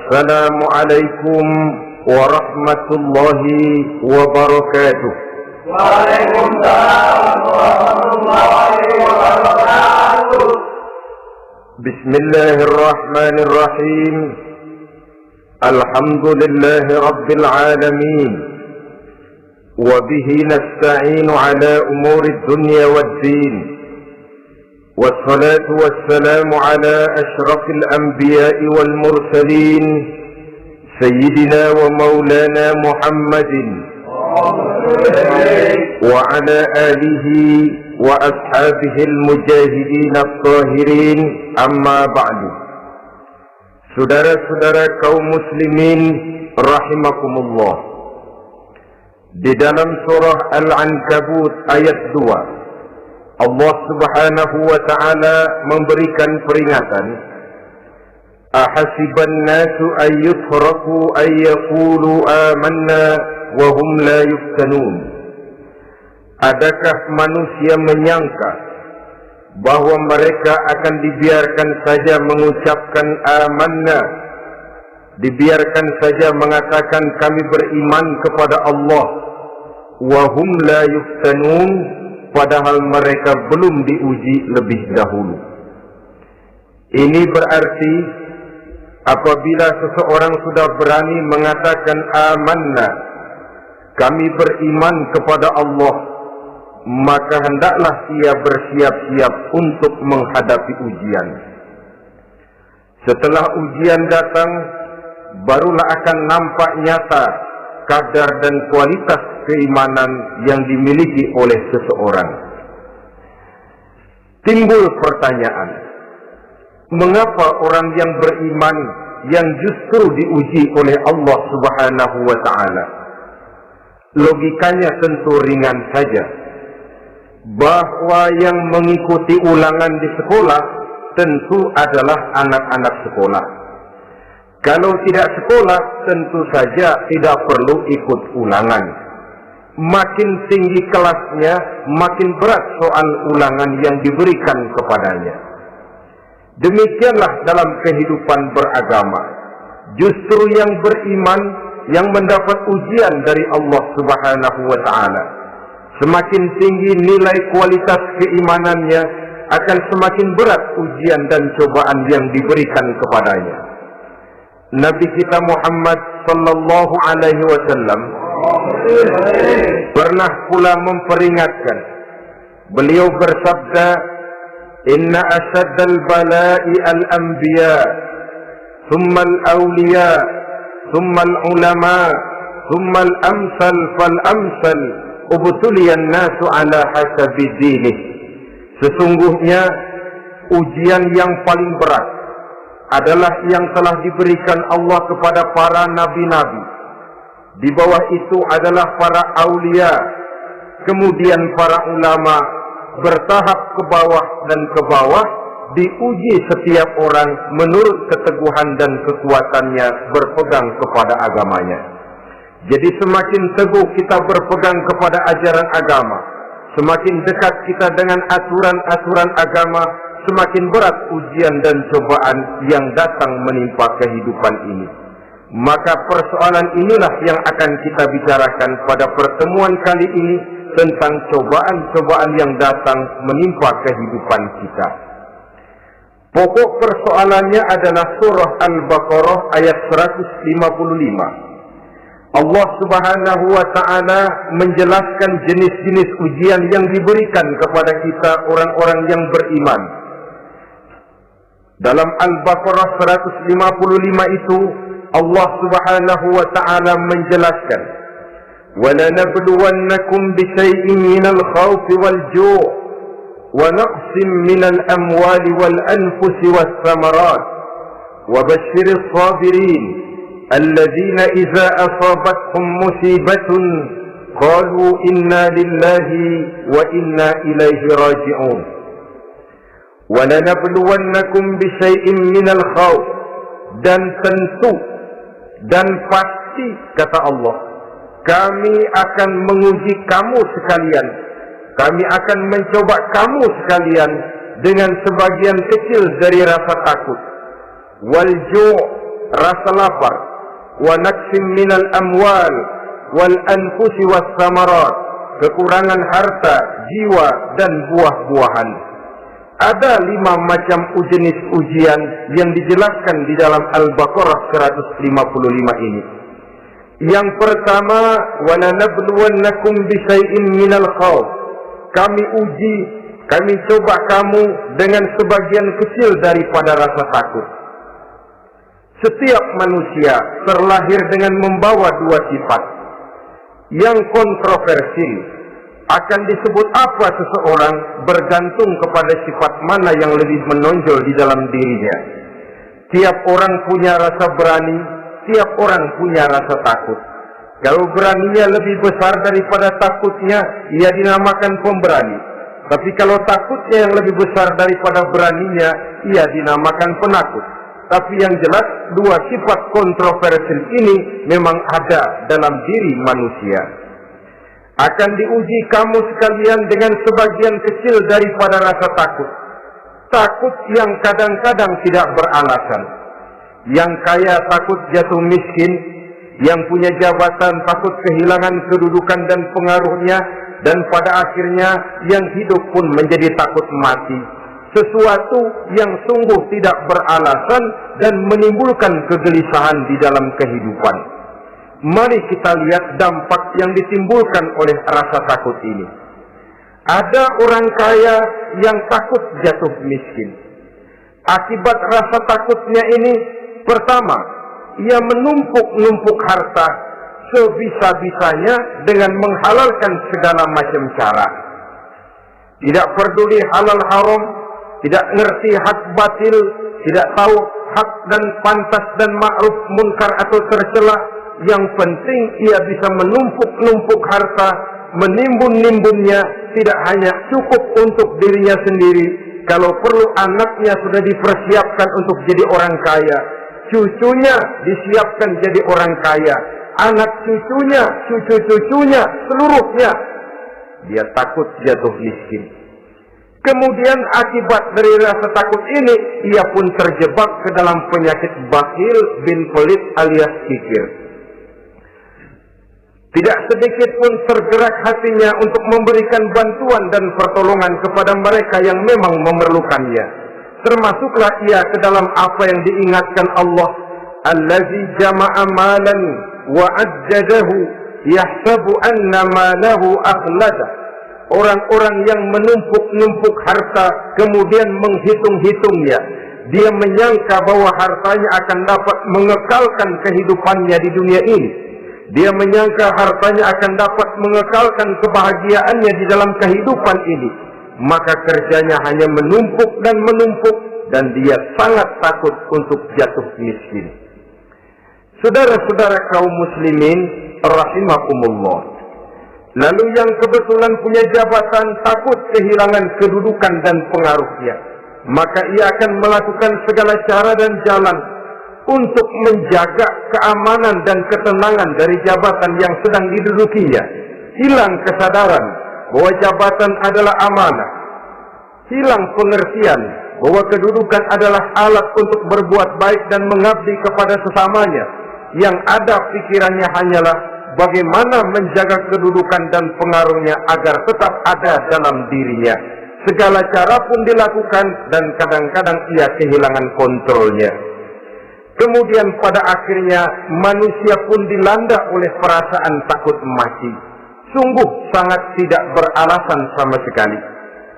السلام عليكم ورحمة الله وبركاته. وعليكم السلام ورحمة الله وبركاته. بسم الله الرحمن الرحيم. الحمد لله رب العالمين، وبه نستعين على أمور الدنيا والدين، والصلاة والسلام على أشرف الأنبياء والمرسلين سيدنا ومولانا محمد وعلى آله وأصحابه المجاهدين الطاهرين. أما بعد. Saudara-saudara kaum muslimin rahimakumullah, di dalam surah Al-Ankabut ayat 2, Allah subhanahu wa ta'ala memberikan peringatan, ahasiban nasu ayyutraku ayyakulu amanna wa hum la yuftanun. Adakah manusia menyangka bahwa mereka akan dibiarkan saja mengucapkan amanna, dibiarkan saja mengatakan kami beriman kepada Allah, wa hum la yuftanun, padahal mereka belum diuji lebih dahulu. Ini berarti apabila seseorang sudah berani mengatakan amanna, kami beriman kepada Allah, maka hendaklah ia bersiap-siap untuk menghadapi ujian. Setelah ujian datang, barulah akan nampak nyata kadar dan kualitas keimanan yang dimiliki oleh seseorang. Timbul pertanyaan, mengapa orang yang beriman yang justru diuji oleh Allah subhanahu wa ta'ala? Logikanya tentu ringan saja, bahwa yang mengikuti ulangan di sekolah tentu adalah anak-anak sekolah. Kalau tidak sekolah, tentu saja tidak perlu ikut ulangan. Makin tinggi kelasnya, makin berat soal ulangan yang diberikan kepadanya. Demikianlah dalam kehidupan beragama. Justru yang beriman, yang mendapat ujian dari Allah subhanahu wa ta'ala, semakin tinggi nilai kualitas keimanannya, akan semakin berat ujian dan cobaan yang diberikan kepadanya. Nabi kita Muhammad sallallahu alaihi wasallam pernah pula memperingatkan. Beliau bersabda, inna asyaddal bala'i al-anbiya, thumma al-awliya, thumma al-ulama, thumma al-amsal fal-amsal, ubtuliyan nasu ala hasabi dinih. Sesungguhnya ujian yang paling berat adalah yang telah diberikan Allah kepada para nabi-nabi. Di bawah itu adalah para aulia, kemudian para ulama, bertahap ke bawah dan ke bawah, diuji setiap orang menurut keteguhan dan kekuatannya berpegang kepada agamanya. Jadi semakin teguh kita berpegang kepada ajaran agama, semakin dekat kita dengan aturan-aturan agama, semakin berat ujian dan cobaan yang datang menimpa kehidupan ini. Maka persoalan inilah yang akan kita bicarakan pada pertemuan kali ini, tentang cobaan-cobaan yang datang menimpa kehidupan kita. Pokok persoalannya adalah surah Al-Baqarah ayat 155. Allah subhanahu wa ta'ala menjelaskan jenis-jenis ujian yang diberikan kepada kita orang-orang yang beriman. Dalam Al-Baqarah 155 itu, Allah subhanahu wa ta'ala menjelaskan, وَلَنَبْلُوَنَّكُمْ بِشَيْءٍ مِّنَ الْخَوْفِ وَالْجُوعِ وَنَقْصٍ مِّنَ الْأَمْوَالِ وَالْأَنفُسِ وَالثَّمَرَاتِ وَبَشِّرِ الصَّابِرِينَ الذين إذا أصابتهم مصيبة قالوا إنا لله وإنا إليه راجعون ولنبلونكم بشيء من الخوف. Dan tentu dan pasti kata Allah, kami akan menguji kamu sekalian, kami akan mencoba kamu sekalian dengan sebagian kecil dari rasa takut, wal ju', rasa lapar, wa naqsim minal amwal wal anfusi was samarat, kekurangan harta, jiwa dan buah-buahan. Ada 5 macam jenis ujian yang dijelaskan di dalam Al-Baqarah 155 ini. Yang pertama, walanabluwannakum bisyai'in minal khawf. Kami uji, kami coba kamu dengan sebagian kecil daripada rasa takut. Setiap manusia terlahir dengan membawa 2 sifat. Yang kontroversi, akan disebut apa seseorang bergantung kepada sifat mana yang lebih menonjol di dalam dirinya. Tiap orang punya rasa berani, tiap orang punya rasa takut. Kalau beraninya lebih besar daripada takutnya, ia dinamakan pemberani. Tapi kalau takutnya yang lebih besar daripada beraninya, ia dinamakan penakut. Tapi yang jelas, 2 sifat kontroversial ini memang ada dalam diri manusia. Akan diuji kamu sekalian dengan sebagian kecil daripada rasa takut. Takut yang kadang-kadang tidak beralasan. Yang kaya takut jatuh miskin, yang punya jabatan takut kehilangan kedudukan dan pengaruhnya, dan pada akhirnya yang hidup pun menjadi takut mati. Sesuatu yang sungguh tidak beralasan dan menimbulkan kegelisahan di dalam kehidupan. Mari kita lihat dampak yang ditimbulkan oleh rasa takut ini. Ada orang kaya yang takut jatuh miskin. Akibat rasa takutnya ini, pertama, ia menumpuk-numpuk harta sebisa-bisanya dengan menghalalkan segala macam cara. Tidak peduli halal haram, tidak ngerti hak batil, tidak tahu hak dan pantas dan ma'ruf munkar atau tercela. Yang penting ia bisa menumpuk-numpuk harta, menimbun-nimbunnya, tidak hanya cukup untuk dirinya sendiri. Kalau perlu anaknya sudah dipersiapkan untuk jadi orang kaya, cucunya disiapkan jadi orang kaya, anak cucunya, cucu-cucunya, seluruhnya. Dia takut jatuh miskin. Kemudian akibat dari rasa takut ini, ia pun terjebak ke dalam penyakit bakhil bin pelit alias kikir. Tidak sedikit pun tergerak hatinya untuk memberikan bantuan dan pertolongan kepada mereka yang memang memerlukannya. Termasuklah ia ke dalam apa yang diingatkan Allah, allazi jama'a malan wa ajjadahu yahsabu anna malahu akhlada. Orang-orang yang menumpuk-numpuk harta kemudian menghitung-hitungnya. Dia menyangka bahwa hartanya akan dapat mengekalkan kehidupannya di dunia ini. Dia menyangka hartanya akan dapat mengekalkan kebahagiaannya di dalam kehidupan ini. Maka kerjanya hanya menumpuk dan menumpuk, dan dia sangat takut untuk jatuh miskin. Saudara-saudara kaum muslimin rahimakumullah, lalu yang kebetulan punya jabatan takut kehilangan kedudukan dan pengaruhnya, maka ia akan melakukan segala cara dan jalan untuk menjaga keamanan dan ketenangan dari jabatan yang sedang didudukinya. Hilang kesadaran bahwa jabatan adalah amanah. Hilang pengertian bahwa kedudukan adalah alat untuk berbuat baik dan mengabdi kepada sesamanya. Yang ada pikirannya hanyalah bagaimana menjaga kedudukan dan pengaruhnya agar tetap ada dalam dirinya. Segala cara pun dilakukan dan kadang-kadang ia kehilangan kontrolnya. Kemudian pada akhirnya manusia pun dilanda oleh perasaan takut mati. Sungguh sangat tidak beralasan sama sekali.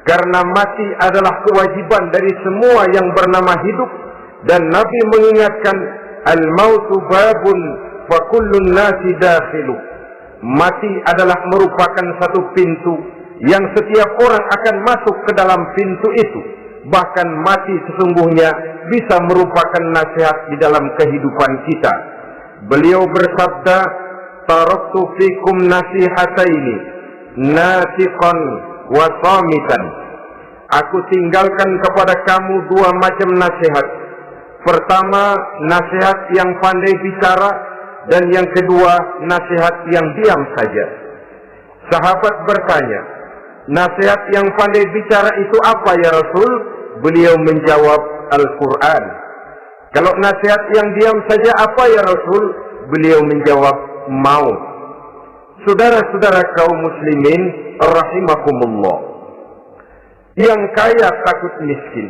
Karena mati adalah kewajiban dari semua yang bernama hidup. Dan Nabi mengingatkan, al-mautu babun wa kullun nasi dakhilu. Mati adalah merupakan satu pintu yang setiap orang akan masuk ke dalam pintu itu. Bahkan mati sesungguhnya bisa merupakan nasihat di dalam kehidupan kita. Beliau bersabda, taraktu fikum nasihataini, nasiqan wa samitan. Aku tinggalkan kepada kamu 2 macam nasihat. Pertama, nasihat yang pandai bicara, dan yang kedua, nasihat yang diam saja. Sahabat bertanya, nasihat yang pandai bicara itu apa ya Rasul? Beliau menjawab, Al-Quran. Kalau nasihat yang diam saja apa ya Rasul? Beliau menjawab, mau. Saudara-saudara kaum muslimin rahimakumullah, yang kaya takut miskin,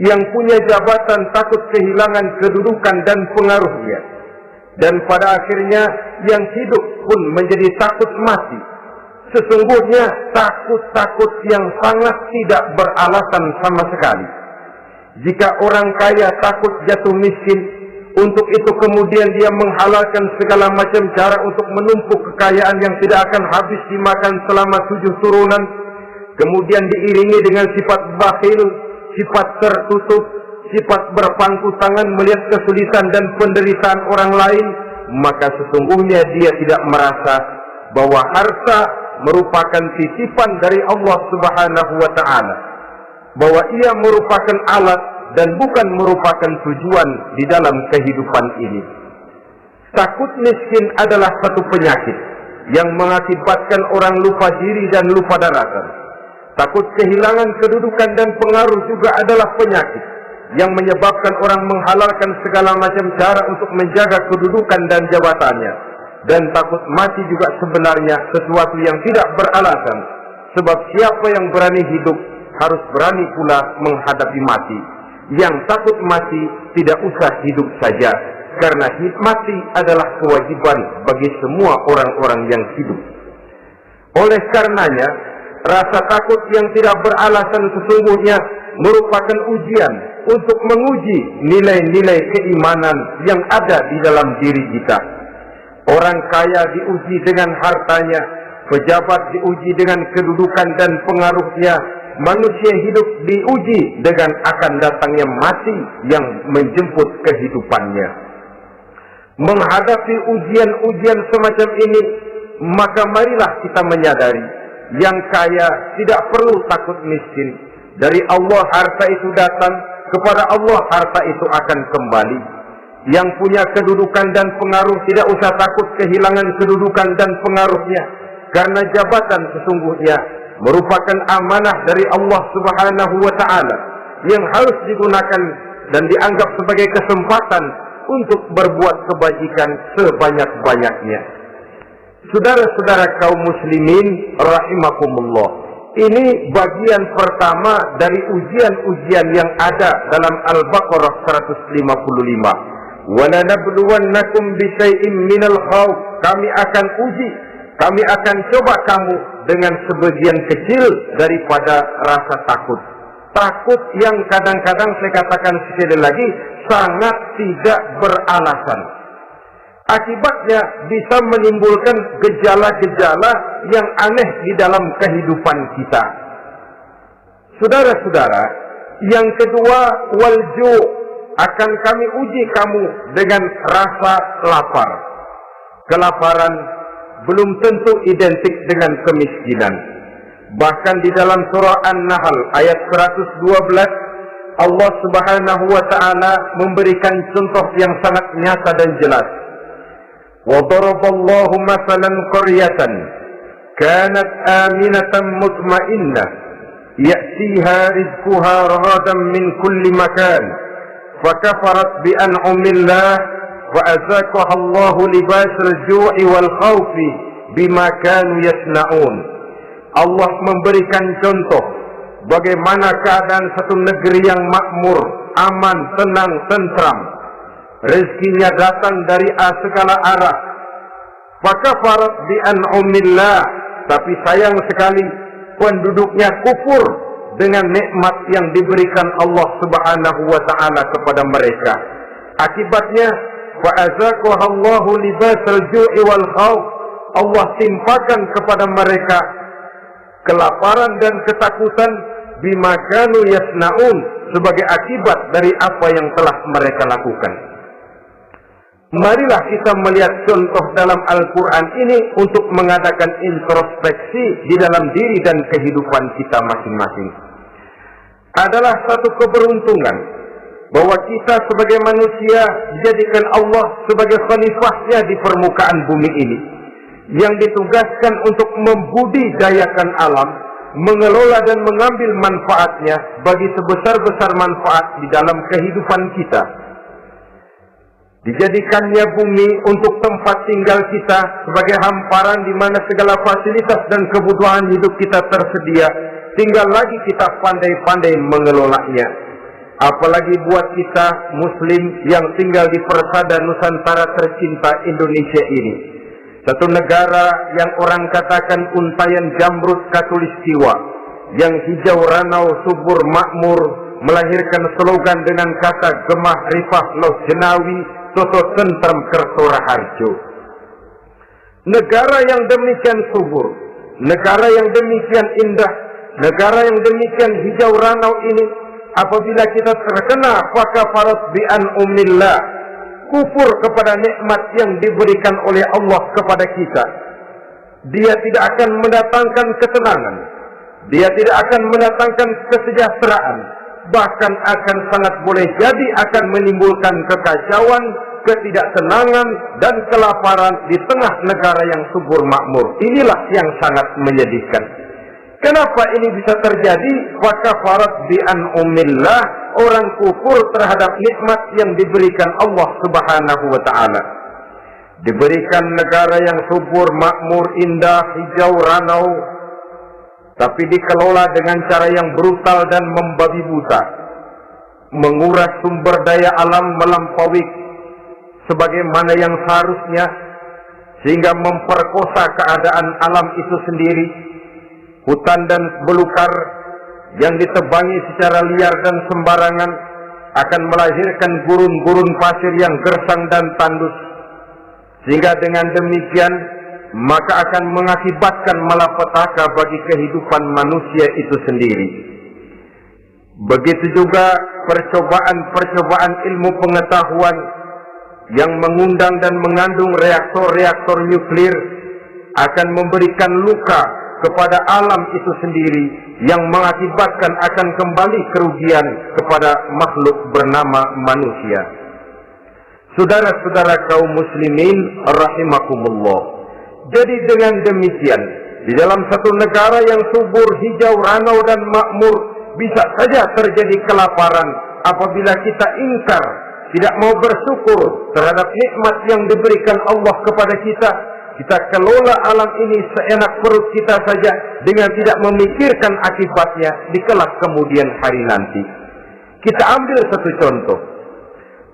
yang punya jabatan takut kehilangan kedudukan dan pengaruhnya, dan pada akhirnya yang hidup pun menjadi takut mati. Sesungguhnya takut-takut yang sangat tidak beralasan sama sekali. Jika orang kaya takut jatuh miskin, untuk itu kemudian dia menghalalkan segala macam cara untuk menumpuk kekayaan yang tidak akan habis dimakan selama 7 turunan, kemudian diiringi dengan sifat bakhil, sifat tertutup, sifat berpangku tangan melihat kesulitan dan penderitaan orang lain, maka sesungguhnya dia tidak merasa bahwa harta merupakan titipan dari Allah Subhanahu wa Ta'ala, bahwa ia merupakan alat dan bukan merupakan tujuan di dalam kehidupan ini. Takut miskin adalah satu penyakit yang mengakibatkan orang lupa diri dan lupa daratan. Takut kehilangan kedudukan dan pengaruh juga adalah penyakit yang menyebabkan orang menghalalkan segala macam cara untuk menjaga kedudukan dan jabatannya. Dan takut mati juga sebenarnya sesuatu yang tidak beralasan, sebab siapa yang berani hidup harus berani pula menghadapi mati. Yang takut mati tidak usah hidup saja, karena mati adalah kewajiban bagi semua orang-orang yang hidup. Oleh karenanya, rasa takut yang tidak beralasan sesungguhnya merupakan ujian untuk menguji nilai-nilai keimanan yang ada di dalam diri kita. Orang kaya diuji dengan hartanya, pejabat diuji dengan kedudukan dan pengaruhnya, manusia hidup diuji dengan akan datangnya mati yang menjemput kehidupannya. Menghadapi ujian-ujian semacam ini, maka marilah kita menyadari, yang kaya tidak perlu takut miskin. Dari Allah harta itu datang, kepada Allah harta itu akan kembali. Yang punya kedudukan dan pengaruh tidak usah takut kehilangan kedudukan dan pengaruhnya, karena jabatan sesungguhnya merupakan amanah dari Allah Subhanahu wa Ta'ala yang harus digunakan dan dianggap sebagai kesempatan untuk berbuat kebajikan sebanyak-banyaknya. Saudara-saudara kaum muslimin rahimakumullah, ini bagian pertama dari ujian-ujian yang ada dalam Al-Baqarah 155. وَلَنَبْلُوَنَّكُمْ بِشَيْءٍ مِّنَ الْخَوْفِ, kami akan uji, kami akan coba kamu dengan sebagian kecil daripada rasa takut. Takut yang kadang-kadang saya katakan sekali lagi sangat tidak beralasan. Akibatnya bisa menimbulkan gejala-gejala yang aneh di dalam kehidupan kita. Saudara-saudara, yang kedua, walju, akan kami uji kamu dengan rasa lapar. Kelaparan belum tentu identik dengan kemiskinan. Bahkan di dalam surah An-Nahl ayat 112, Allah Subhanahu wa Ta'ala memberikan contoh yang sangat nyata dan jelas. وَضَرَبَ اللَّهُ مَثَلًا قَرْيَةً كَانَتْ آمِنَةً مُطْمَئِنَّةً يَأْتِيهَا رِزْقُهَا رَغَدًا مِنْ كُلِّ مَكَانٍ فَكَفَرَتْ بِأَنْعُمِ اللَّهِ فَأَذَاقَهَا اللَّهُ لِبَاسَ الْجُوعِ وَالْخَوْفِ بِمَا كَانُوا يَصْنَعُونَ. Allah memberikan contoh bagaimana keadaan satu negeri yang makmur, aman, tenang, tentram. Rezekinya datang dari segala arah. Fakafarat bi an'umillah, tapi sayang sekali penduduknya kufur dengan nikmat yang diberikan Allah Subhanahu wa Ta'ala kepada mereka. Akibatnya fa'azaqahallahu libasal ju'i wal khauf, Allah timpakan kepada mereka kelaparan dan ketakutan bima kanu yasnaun, sebagai akibat dari apa yang telah mereka lakukan. Marilah kita melihat contoh dalam Al-Quran ini untuk mengadakan introspeksi di dalam diri dan kehidupan kita masing-masing. Adalah satu keberuntungan bahwa kita sebagai manusia dijadikan Allah sebagai khalifahnya di permukaan bumi ini, yang ditugaskan untuk membudidayakan alam, mengelola dan mengambil manfaatnya bagi sebesar-besar manfaat di dalam kehidupan kita. Dijadikannya bumi untuk tempat tinggal kita sebagai hamparan di mana segala fasilitas dan kebutuhan hidup kita tersedia. Tinggal lagi kita pandai-pandai mengelolanya. Apalagi buat kita Muslim yang tinggal di persada Nusantara tercinta Indonesia ini. Satu negara yang orang katakan untayan jamrut katulistiwa, yang hijau ranau subur makmur, melahirkan slogan dengan kata gemah rifah loh jenawi soso tentrem kerto raharjo. Negara yang demikian subur, negara yang demikian indah, negara yang demikian hijau ranau ini, apabila kita terkena fakafarat bi an'umillah, kufur kepada nikmat yang diberikan oleh Allah kepada kita, dia tidak akan mendatangkan ketenangan, dia tidak akan mendatangkan kesejahteraan, bahkan akan sangat boleh jadi akan menimbulkan kekacauan, ketidaktenangan, dan kelaparan di tengah negara yang subur makmur. Inilah yang sangat menyedihkan. Kenapa ini bisa terjadi? Fakafarat bi an'umillah, orang kufur terhadap nikmat yang diberikan Allah Subhanahu wa taala. Diberikan negara yang subur, makmur, indah, hijau ranau, tapi dikelola dengan cara yang brutal dan membabi buta. Menguras sumber daya alam melampaui sebagaimana yang seharusnya, sehingga memperkosa keadaan alam itu sendiri. Hutan dan belukar yang ditebangi secara liar dan sembarangan akan melahirkan gurun-gurun pasir yang gersang dan tandus, sehingga dengan demikian maka akan mengakibatkan malapetaka bagi kehidupan manusia itu sendiri. Begitu juga percobaan-percobaan ilmu pengetahuan yang mengundang dan mengandung reaktor-reaktor nuklir akan memberikan luka kepada alam itu sendiri, yang mengakibatkan akan kembali kerugian kepada makhluk bernama manusia. Saudara-saudara kaum muslimin rahimakumullah. Jadi dengan demikian, di dalam satu negara yang subur, hijau, ranau dan makmur, bisa saja terjadi kelaparan apabila kita ingkar, tidak mau bersyukur terhadap nikmat yang diberikan Allah kepada kita. Kita kelola alam ini seenak perut kita saja dengan tidak memikirkan akibatnya di kelak kemudian hari nanti. Kita ambil satu contoh.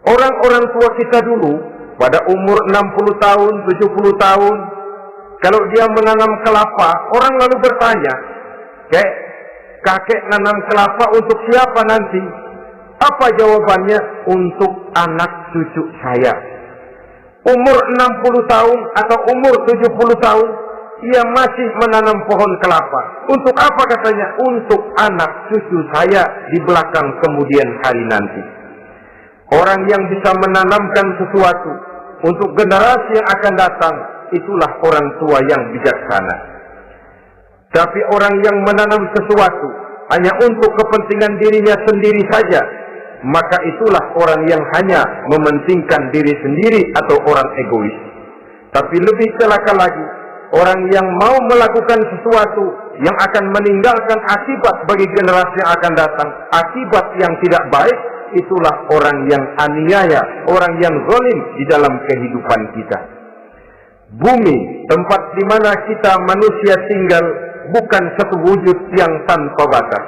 Orang-orang tua kita dulu pada umur 60 tahun, 70 tahun, kalau dia menanam kelapa, orang lalu bertanya, kakek nanam kelapa untuk siapa nanti? Apa jawabannya? Untuk anak cucu saya. Umur 60 tahun atau umur 70 tahun, ia masih menanam pohon kelapa. Untuk apa katanya? Untuk anak cucu saya di belakang kemudian hari nanti. Orang yang bisa menanamkan sesuatu untuk generasi yang akan datang, itulah orang tua yang bijaksana. Tapi orang yang menanam sesuatu hanya untuk kepentingan dirinya sendiri saja, maka itulah orang yang hanya mementingkan diri sendiri atau orang egois. Tapi lebih celaka lagi, orang yang mau melakukan sesuatu yang akan meninggalkan akibat bagi generasi yang akan datang, akibat yang tidak baik, itulah orang yang aniaya, orang yang zalim di dalam kehidupan kita. Bumi, tempat di mana kita manusia tinggal, bukan satu wujud yang tanpa batas.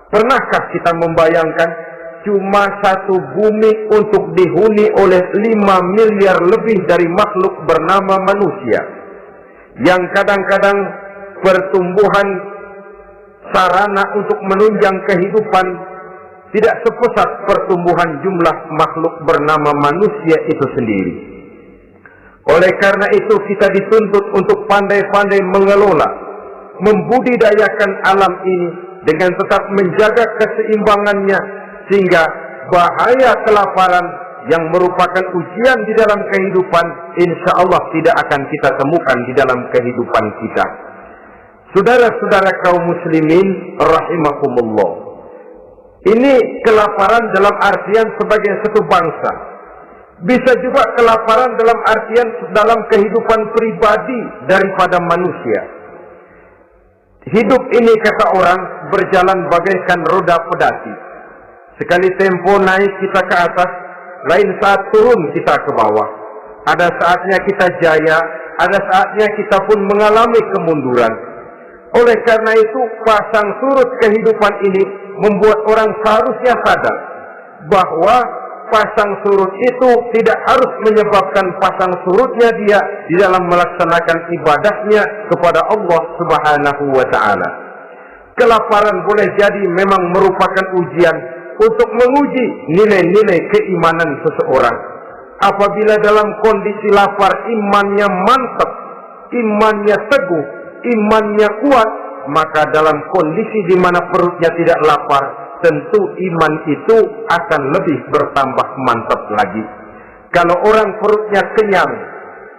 Pernahkah kita membayangkan cuma satu bumi untuk dihuni oleh 5 miliar lebih dari makhluk bernama manusia, yang kadang-kadang pertumbuhan sarana untuk menunjang kehidupan tidak sepesat pertumbuhan jumlah makhluk bernama manusia itu sendiri. Oleh karena itu kita dituntut untuk pandai-pandai mengelola, membudidayakan alam ini dengan tetap menjaga keseimbangannya, sehingga bahaya kelaparan yang merupakan ujian di dalam kehidupan, insya Allah tidak akan kita temukan di dalam kehidupan kita. Saudara-saudara kaum muslimin rahimakumullah, ini kelaparan dalam artian sebagai satu bangsa. Bisa juga kelaparan dalam artian dalam kehidupan pribadi daripada manusia. Hidup ini, kata orang, berjalan bagaikan roda pedati. Sekali tempo naik kita ke atas, lain saat turun kita ke bawah. Ada saatnya kita jaya, ada saatnya kita pun mengalami kemunduran. Oleh karena itu, pasang surut kehidupan ini membuat orang seharusnya sadar bahwa pasang surut itu tidak harus menyebabkan pasang surutnya dia di dalam melaksanakan ibadahnya kepada Allah Subhanahu wa ta'ala. Kelaparan boleh jadi memang merupakan ujian untuk menguji nilai-nilai keimanan seseorang. Apabila dalam kondisi lapar imannya mantap, imannya teguh, imannya kuat, maka dalam kondisi di mana perutnya tidak lapar, tentu iman itu akan lebih bertambah mantap lagi. Kalau orang perutnya kenyang,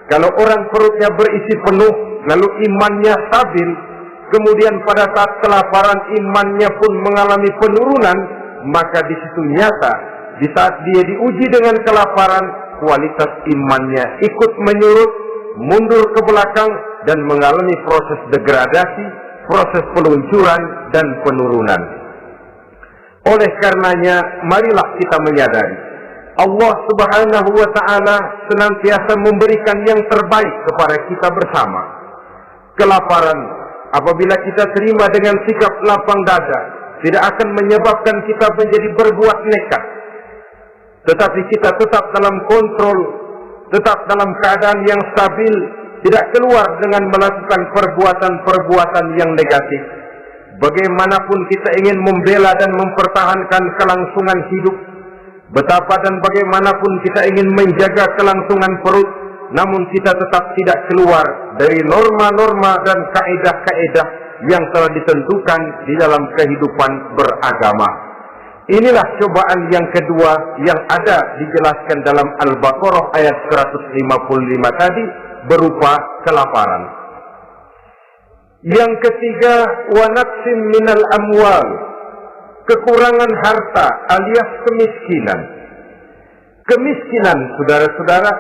kalau orang perutnya berisi penuh, lalu imannya stabil, kemudian pada saat kelaparan imannya pun mengalami penurunan, maka di situ nyata, di saat dia diuji dengan kelaparan, kualitas imannya ikut menyurut, mundur ke belakang, dan mengalami proses degradasi, proses peluncuran dan penurunan. Oleh karenanya, marilah kita menyadari Allah Subhanahu wa ta'ala senantiasa memberikan yang terbaik kepada kita bersama. Kelaparan, apabila kita terima dengan sikap lapang dada, tidak akan menyebabkan kita menjadi berbuat nekat. Tetapi kita tetap dalam kontrol, tetap dalam keadaan yang stabil, tidak keluar dengan melakukan perbuatan-perbuatan yang negatif. Bagaimanapun kita ingin membela dan mempertahankan kelangsungan hidup, betapa dan bagaimanapun kita ingin menjaga kelangsungan perut, namun kita tetap tidak keluar dari norma-norma dan kaedah-kaedah yang telah ditentukan di dalam kehidupan beragama. Inilah cobaan yang kedua yang ada dijelaskan dalam Al-Baqarah ayat 155 tadi, berupa kelaparan. Yang ketiga, wa naqsim minal amwal, kekurangan harta alias kemiskinan. Kemiskinan, saudara-saudara,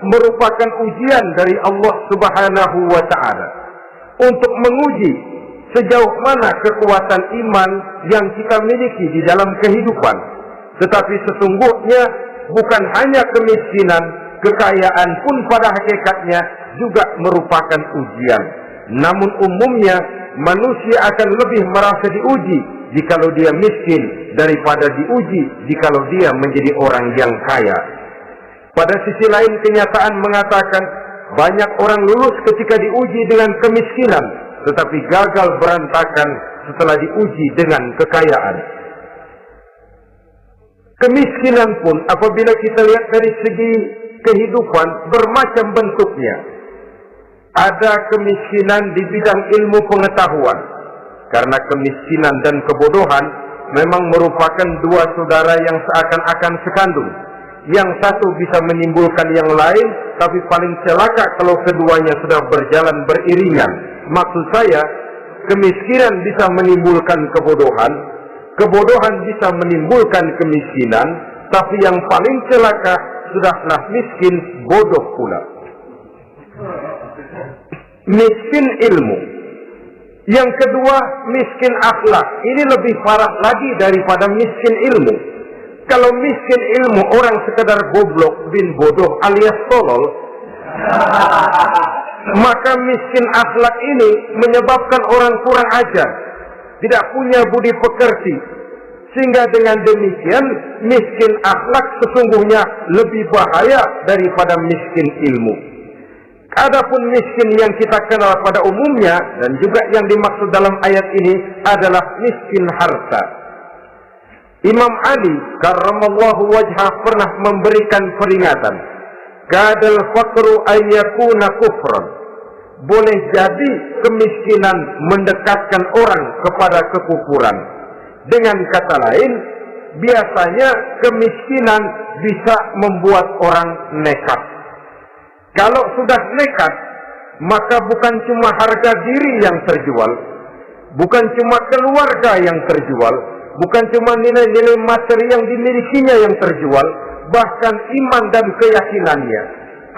merupakan ujian dari Allah Subhanahu wa ta'ala untuk menguji sejauh mana kekuatan iman yang kita miliki di dalam kehidupan. Tetapi sesungguhnya bukan hanya kemiskinan, kekayaan pun pada hakikatnya juga merupakan ujian. Namun umumnya manusia akan lebih merasa diuji jikalau dia miskin daripada diuji jikalau dia menjadi orang yang kaya. Pada sisi lain, kenyataan mengatakan banyak orang lulus ketika diuji dengan kemiskinan, tetapi gagal berantakan setelah diuji dengan kekayaan. Kemiskinan pun apabila kita lihat dari segi kehidupan bermacam bentuknya. Ada kemiskinan di bidang ilmu pengetahuan, karena kemiskinan dan kebodohan memang merupakan dua saudara yang seakan-akan sekandung. Yang satu bisa menimbulkan yang lain, tapi paling celaka kalau keduanya sudah berjalan beriringan. Maksud saya, kemiskinan bisa menimbulkan kebodohan, kebodohan bisa menimbulkan kemiskinan, tapi yang paling celaka sudahlah miskin bodoh pula. Miskin ilmu. Yang kedua, miskin akhlak. Ini lebih parah lagi daripada miskin ilmu. Kalau miskin ilmu orang sekedar goblok bin bodoh alias tolol, maka miskin akhlak ini menyebabkan orang kurang ajar, tidak punya budi pekerti. Sehingga dengan demikian miskin akhlak sesungguhnya lebih bahaya daripada miskin ilmu. Adapun miskin yang kita kenal pada umumnya dan juga yang dimaksud dalam ayat ini adalah miskin harta. Imam Ali karramallahu wajhah pernah memberikan peringatan, kadal faqru ayyakuna kufran. Boleh jadi kemiskinan mendekatkan orang kepada kekufuran. Dengan kata lain, biasanya kemiskinan bisa membuat orang nekat. Kalau sudah nekat, maka bukan cuma harga diri yang terjual, bukan cuma keluarga yang terjual, bukan cuma nilai-nilai materi yang dimilikinya yang terjual, bahkan iman dan keyakinannya,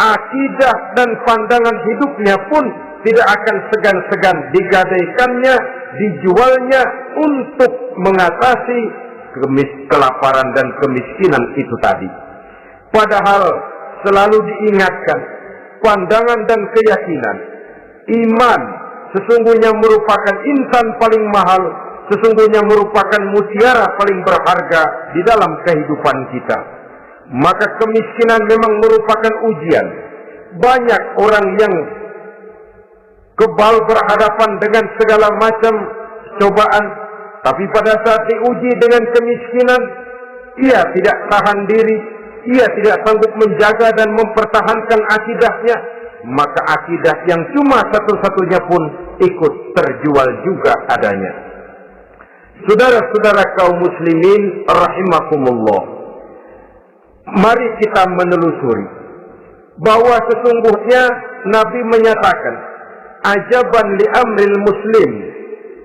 akidah dan pandangan hidupnya pun tidak akan segan-segan digadaikannya, dijualnya untuk mengatasi kelaparan dan kemiskinan itu tadi. Padahal selalu diingatkan, pandangan dan keyakinan, iman sesungguhnya merupakan insan paling mahal, sesungguhnya merupakan mutiara paling berharga di dalam kehidupan kita. Maka kemiskinan memang merupakan ujian. Banyak orang yang kebal berhadapan dengan segala macam cobaan, tapi pada saat diuji dengan kemiskinan, ia tidak tahan diri, ia tidak sanggup menjaga dan mempertahankan akidahnya, maka akidah yang cuma satu-satunya pun ikut terjual juga adanya. Saudara-saudara kaum muslimin rahimakumullah, mari kita menelusuri bahwa sesungguhnya Nabi menyatakan, ajaban li amril muslim,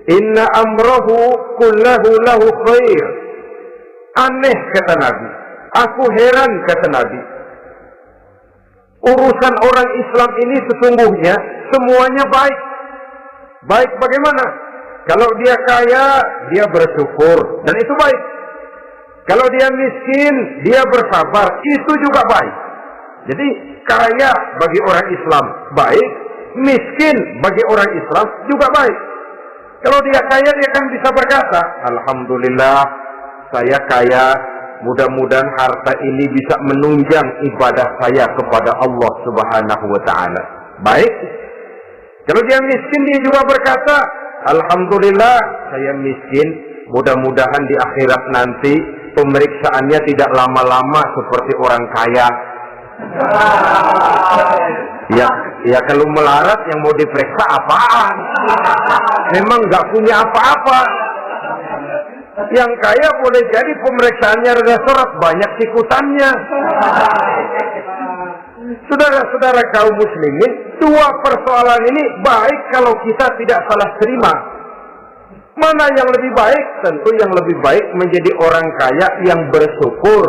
inna amrahu kullahu lahu khair. Aneh kata Nabi, aku heran kata Nabi, urusan orang Islam ini sesungguhnya semuanya baik. Baik bagaimana? Kalau dia kaya, dia bersyukur, dan itu baik. Kalau dia miskin, dia bersabar, itu juga baik. Jadi kaya bagi orang Islam baik, miskin bagi orang Islam juga baik. Kalau dia kaya, dia kan bisa berkata, alhamdulillah saya kaya, mudah-mudahan harta ini bisa menunjang ibadah saya kepada Allah Subhanahu wa ta'ala. Baik. Kalau dia miskin, dia juga berkata, alhamdulillah saya miskin, mudah-mudahan di akhirat nanti pemeriksaannya tidak lama-lama seperti orang kaya. Ya kalau melarat yang mau diperiksa apaan? Memang nggak punya apa-apa. Yang kaya boleh jadi pemeriksaannya rada seret, banyak tikutannya. Saudara-saudara kaum muslimin, dua persoalan ini baik kalau kita tidak salah terima. Mana yang lebih baik? Tentu yang lebih baik menjadi orang kaya yang bersyukur.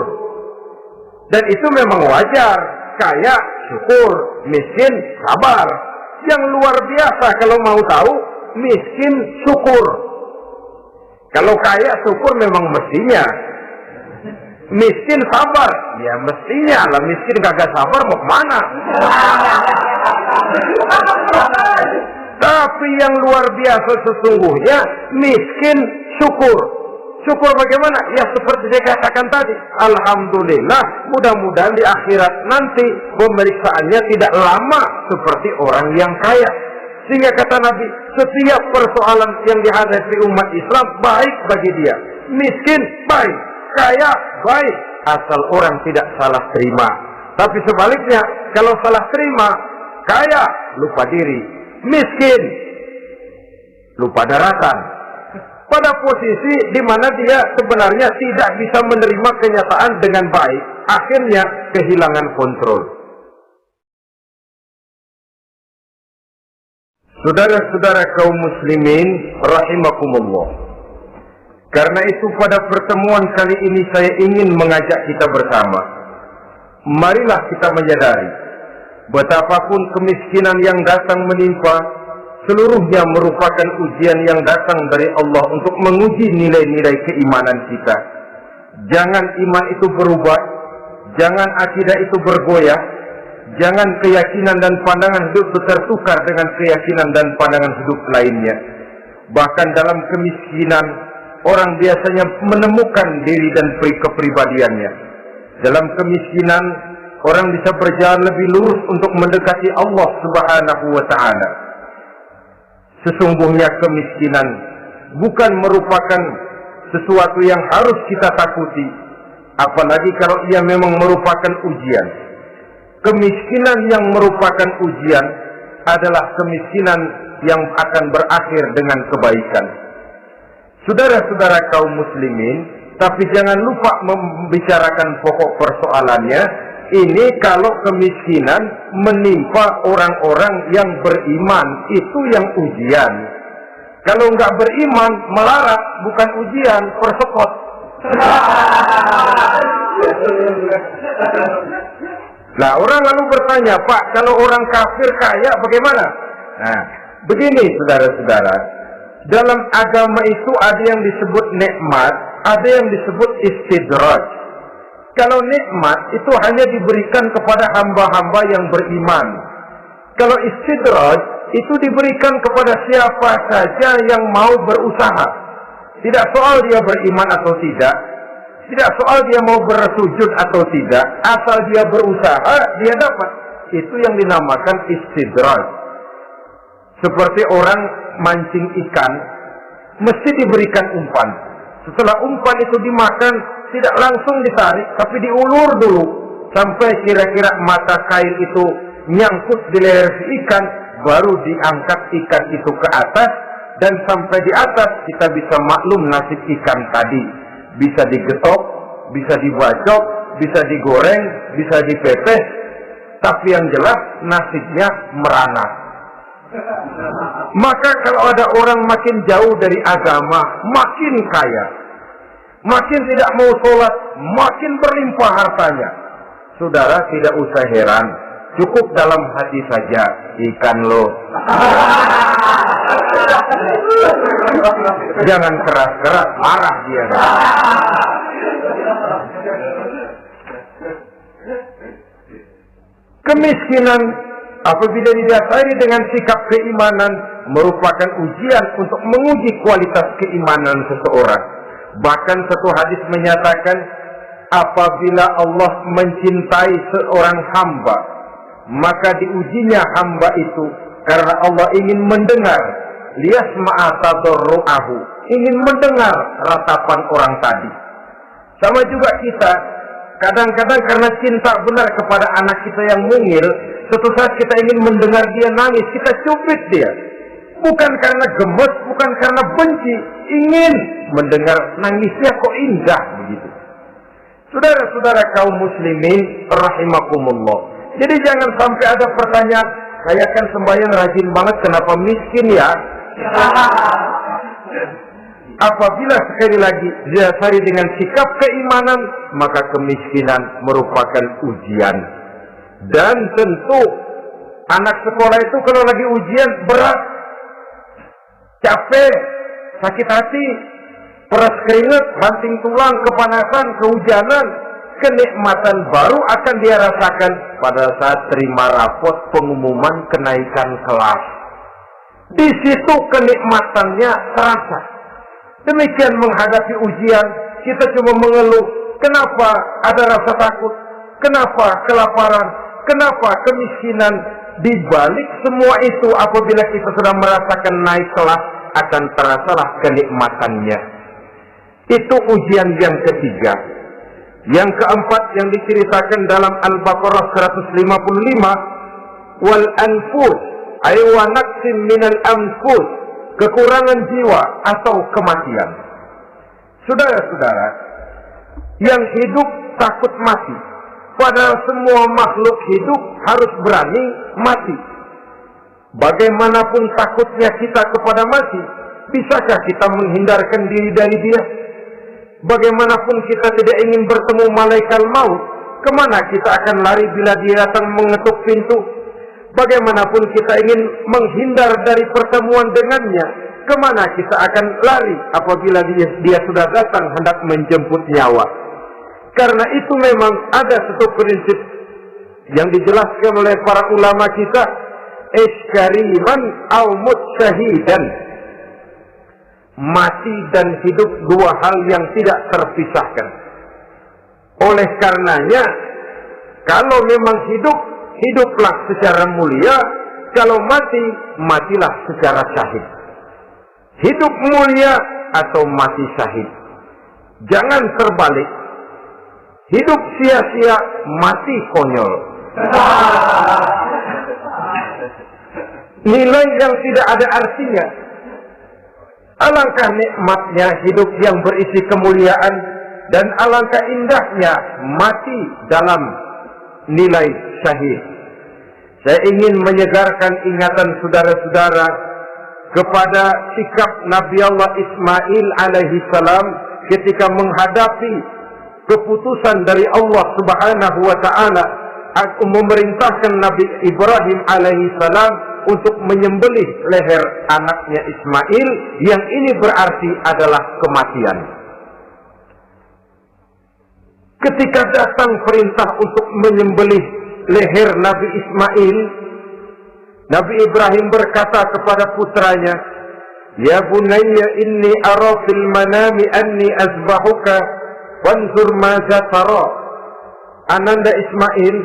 Dan itu memang wajar. Kaya, syukur. Miskin, sabar. Yang luar biasa kalau mau tahu, miskin, syukur. Kalau kaya, syukur memang mestinya. Miskin, sabar. Ya mestinya lah, miskin kagak sabar mau kemana? Tapi yang luar biasa sesungguhnya, miskin, syukur. Syukur bagaimana? Ya seperti saya katakan tadi, alhamdulillah, mudah-mudahan di akhirat nanti pemeriksaannya tidak lama seperti orang yang kaya. Sehingga kata Nabi, setiap persoalan yang dihadapi umat Islam baik bagi dia. Miskin baik, kaya baik, asal orang tidak salah terima. Tapi sebaliknya, kalau salah terima, kaya lupa diri, miskin lupa daratan. Pada posisi di mana dia sebenarnya tidak bisa menerima kenyataan dengan baik, akhirnya kehilangan kontrol. Saudara-saudara kaum muslimin rahimakumullah, karena itu pada pertemuan kali ini saya ingin mengajak kita bersama, marilah kita menyadari betapapun kemiskinan yang datang menimpa, seluruhnya merupakan ujian yang datang dari Allah untuk menguji nilai-nilai keimanan kita. Jangan iman itu berubah, jangan akidah itu bergoyah, jangan keyakinan dan pandangan hidup itu tertukar dengan keyakinan dan pandangan hidup lainnya. Bahkan dalam kemiskinan, orang biasanya menemukan diri dan kepribadiannya. Dalam kemiskinan, orang bisa berjalan lebih lurus untuk mendekati Allah Subhanahu wa ta'ala. Sesungguhnya kemiskinan bukan merupakan sesuatu yang harus kita takuti, apalagi kalau ia memang merupakan ujian. Kemiskinan yang merupakan ujian adalah kemiskinan yang akan berakhir dengan kebaikan. Saudara-saudara kaum muslimin, tapi jangan lupa membicarakan pokok persoalannya. Ini kalau kemiskinan menimpa orang-orang yang beriman, itu yang ujian. Kalau nggak beriman, melarat, bukan ujian, persekot. Nah, orang lalu bertanya, Pak, kalau orang kafir kaya bagaimana? Nah, begini saudara-saudara, dalam agama itu ada yang disebut nikmat, ada yang disebut istidraj. Kalau nikmat itu hanya diberikan kepada hamba-hamba yang beriman. Kalau istidraj itu diberikan kepada siapa saja yang mau berusaha. Tidak soal dia beriman atau tidak, tidak soal dia mau bersujud atau tidak, asal dia berusaha, dia dapat. Itu yang dinamakan istidraj. Seperti orang mancing ikan, mesti diberikan umpan. Setelah umpan itu dimakan, tidak langsung ditarik, tapi diulur dulu sampai kira-kira mata kail itu nyangkut di leher si ikan, baru diangkat ikan itu ke atas, dan sampai di atas kita bisa maklum nasib ikan tadi. Bisa digetok, bisa dibacok, bisa digoreng, bisa dipepes, tapi yang jelas nasibnya merana. Maka kalau ada orang makin jauh dari agama, makin kaya, makin tidak mau sholat, makin berlimpah hartanya, saudara tidak usah heran, cukup dalam hati saja, ikan lo. Jangan keras-keras, marah dia. Kemiskinan apabila didasari dengan sikap keimanan merupakan ujian untuk menguji kualitas keimanan seseorang. Bahkan satu hadis menyatakan, apabila Allah mencintai seorang hamba, maka diujinya hamba itu karena Allah ingin mendengar liyasma'a tadarru'ahu, ingin mendengar ratapan orang tadi. Sama juga kita, kadang-kadang karena cinta benar kepada anak kita yang mungil, suatu saat kita ingin mendengar dia nangis, kita cubit dia. Bukan karena gemes, bukan karena benci, ingin mendengar nangisnya kok indah begitu. Saudara-saudara kaum muslimin rahimakumullah. Jadi jangan sampai ada pertanyaan, saya kan sembahyang rajin banget, kenapa miskin ya? Apabila sekali lagi didasari dengan sikap keimanan, maka kemiskinan merupakan ujian. Dan tentu anak sekolah itu kalau lagi ujian berat, capek, sakit hati, peras keringat, banting tulang, kepanasan, kehujanan, kenikmatan baru akan dia rasakan pada saat terima rapot pengumuman kenaikan kelas. Di situ kenikmatannya terasa. Demikian menghadapi ujian, kita cuma mengeluh, kenapa ada rasa takut, kenapa kelaparan, kenapa kemiskinan. Di balik semua itu, apabila kita sudah merasakan naik kelas, akan terasalah kenikmatannya. Itu ujian yang ketiga. Yang keempat yang diceritakan dalam Al-Baqarah 155, wal anfus ay wa naqsim minal anfus, kekurangan jiwa atau kematian. Saudara-saudara, yang hidup takut mati, padahal semua makhluk hidup harus berani mati. Bagaimanapun takutnya kita kepada mati, bisakah kita menghindarkan diri dari dia? Bagaimanapun kita tidak ingin bertemu malaikat maut, kemana kita akan lari bila dia datang mengetuk pintu? Bagaimanapun kita ingin menghindar dari pertemuan dengannya, kemana kita akan lari apabila dia sudah datang hendak menjemput nyawa? Karena itu memang ada satu prinsip yang dijelaskan oleh para ulama kita, iskariman au mutsyahidan. Mati dan hidup dua hal yang tidak terpisahkan. Oleh karenanya, kalau memang hidup, hiduplah secara mulia. Kalau mati, matilah secara syahid. Hidup mulia atau mati syahid. Jangan terbalik. Hidup sia-sia, mati konyol. Nilai yang tidak ada artinya. Alangkah nikmatnya hidup yang berisi kemuliaan, dan alangkah indahnya mati dalam nilai syahid. Saya ingin menyegarkan ingatan saudara-saudara kepada sikap Nabi Allah Ismail alaihi salam ketika menghadapi keputusan dari Allah Subhanahu wa ta'ala memerintahkan Nabi Ibrahim alaihi salam untuk menyembelih leher anaknya Ismail, yang ini berarti adalah kematian. Ketika datang perintah untuk menyembelih leher Nabi Ismail, Nabi Ibrahim berkata kepada putranya, "Ya bunayya inni ara fil manami anni azbahuka wanzur madza tara." Ananda Ismail,